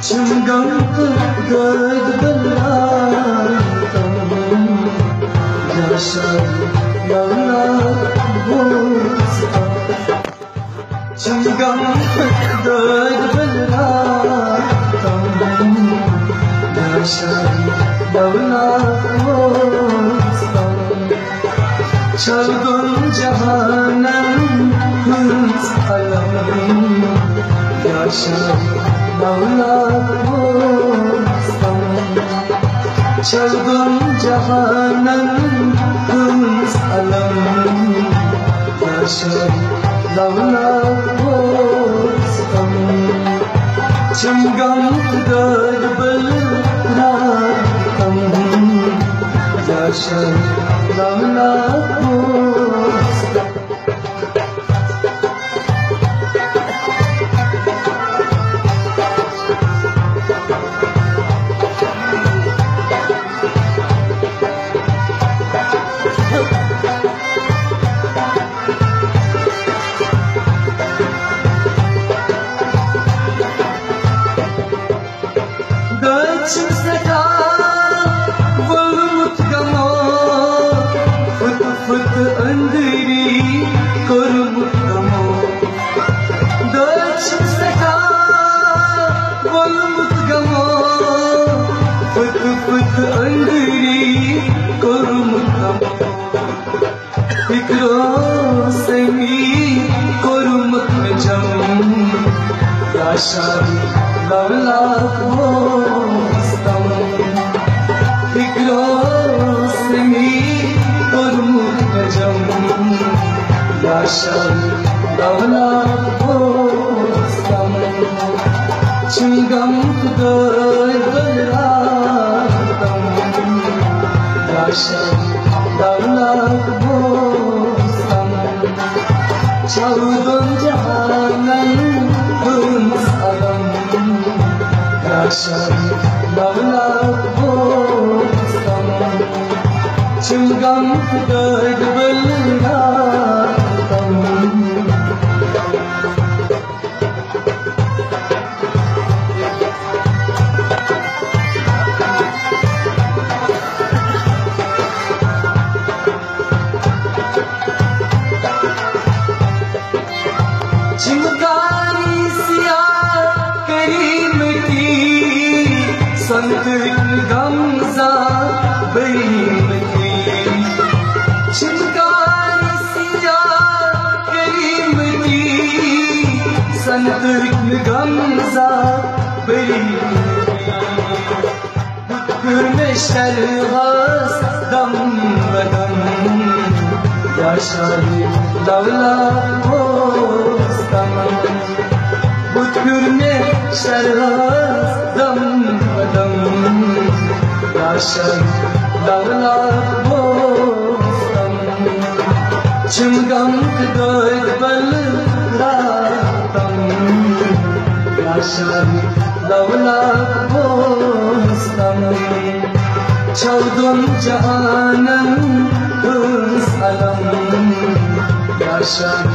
Çılgın gırgırlar yaşar yağlar bozda. Çılgın gırgırlar yaşar yağlar bozda. Çılgın cehennem hırs alamın yaşar dağlar bozdan. Çılgın cehennem hırs alamın yaşar dağlar bozdan. Çılgın gırgırlar yaşar dağlar bozdan. Çıksa volmut gamo fıt fıt önderi kormut gamo. Çıksa volmut gamo fıt fıt önderi kormut gamo. Fikro seni kormut jam yaşar lavlak bozdan. Fikro seni kormut jam yaşar lavlak bozdan. Çılgın gırgırlar yaşar lavlak bozdan. Çılgın cehennem hırs alamın yaşar lavlak bozdan. Çılgın gırgırlar चिंगारी सिया करीमती संत गमजा बेमती. चिंगारी सिया करीमती संत गमजा बेमती. में शरहस दम बदम yaşar lavlak bozdan. Bütgürne şerhaz dam dam yaşar lavlak bozdan. Çılgın gırgırlar yaşar lavlak bozdan. Çaldın cehennem hırs alamın yaşar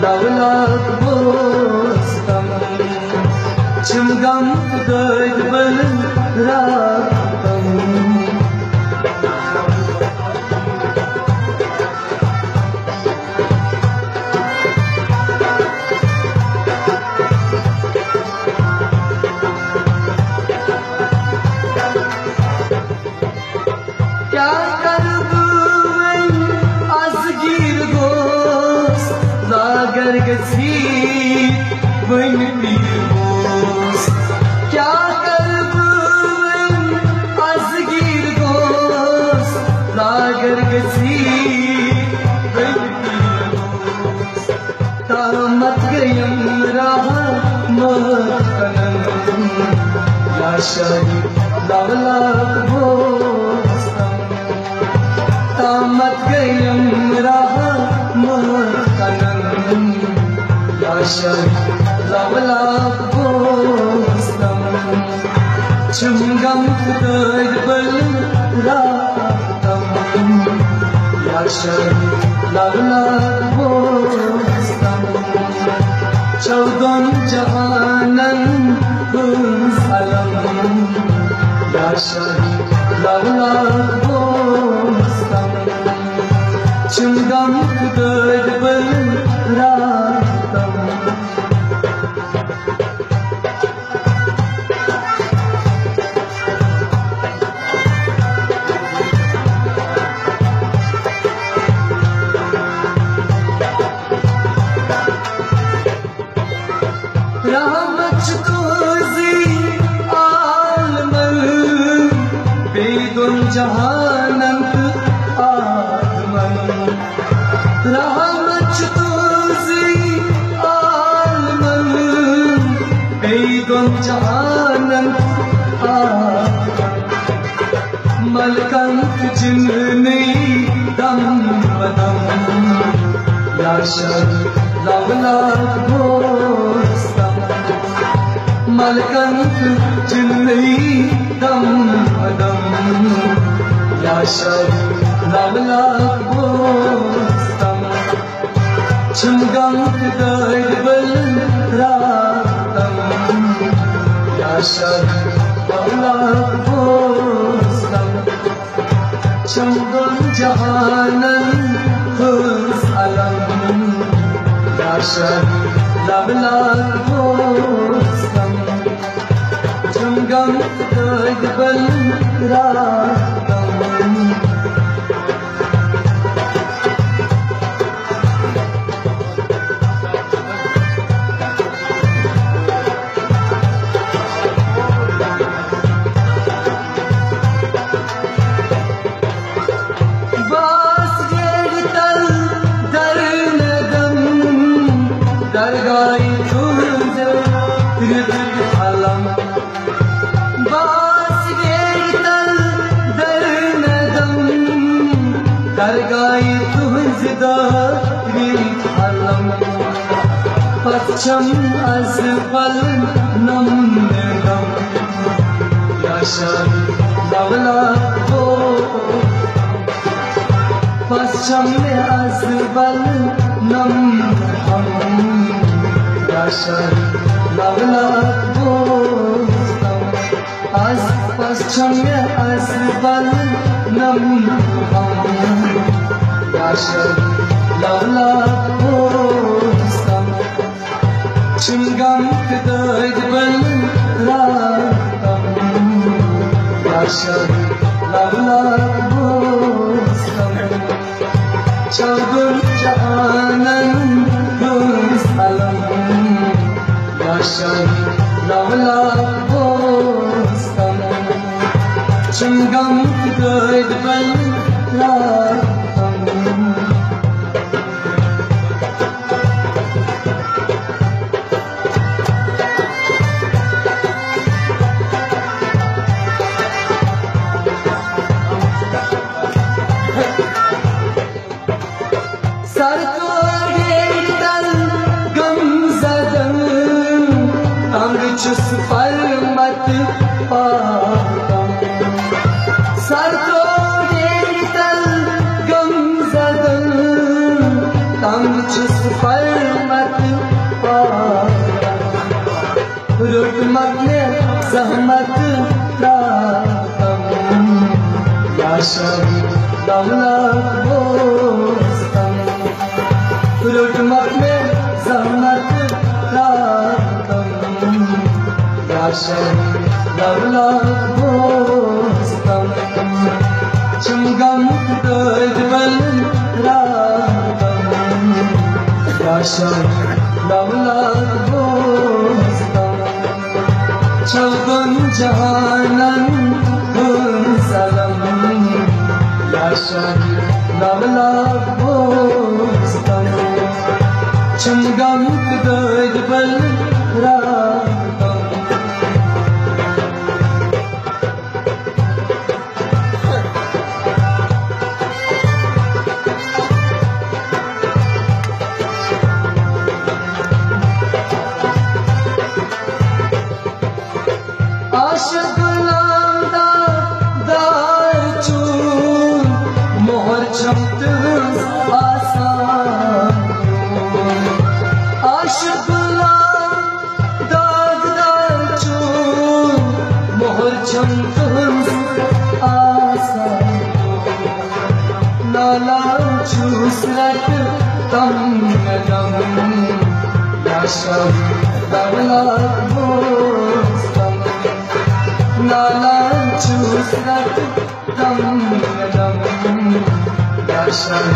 lavlak bozdan. Çılgın gırgırlar क्या करबुन azgir dost lager gezit bun bir dost. क्या करबुन azgir dost lager gezit bun bir dost. Tamat gayam rahmat kanam yaşar lavlak bozdan. Tamat गयम रहमत कनम yaşar lavlak bozdan. Çılgın gırgırlar yaşar lavlak bozdan. Çılgın cehennem hırs alamın शाही lavla bostam chungam kudbal ratam rahmat tuzi almal bedun jahanant atman rahmat tuzi almal bedun jahanant atman malkan jinni dam vadam ya shad lavla bostam malkan jinni dam vadam ya shad lavla bostam chungam kudbal ratam ya shad lavla bostam chungam jahanan khus alam ya shad lavla bostam chungam kudbal ratam dargai tuze tirdik alam bas gertal darnadam dargai tuze tirdik alam pacham azbal namnedam ya shad lavla ho pacham azbal namham ya shad lavla bostam az pascham azbal namham ya shad lavla bostam chungam kudbal ratam ya shad lavla bostam chaudur jahanan alam ya shad lavla bostam chungam kudbal ratam sar chus parmat patam sar ko gertal gam zadam tam chus parmat patam rutmat ne zahmat ratam ya shad lavla bostam rutmat ne zahmat ya shad lavla bostam chungam kudbal ratam ya shad lavla bostam chaugun jahanan salam ya shad lavla bostam chungam kudbal ratam mohar chamtız asan aşıklar dağda çul mohar chamtız चूसरत तम नदम याशम दौलत बोस्तम नाला चूसरत तम नदम याशम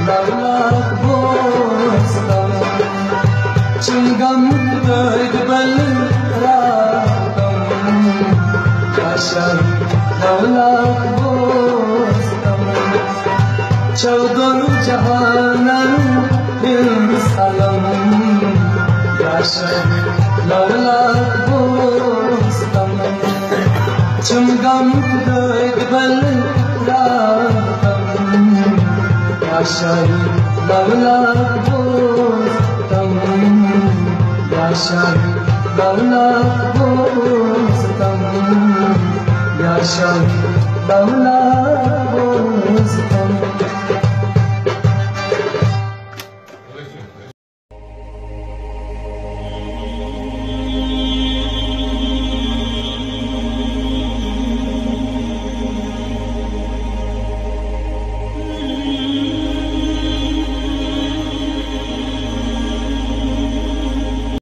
दौलत बोस्तम चुंगम दर्द बल रातम याशम दौलत बोस्तम चौदह जहानन सलम याशम दौलत बोस्तम चुंगम दर्द बल रातम याशम दौलत बोस्तम याशम दौलत बोस्तम याशम दौलत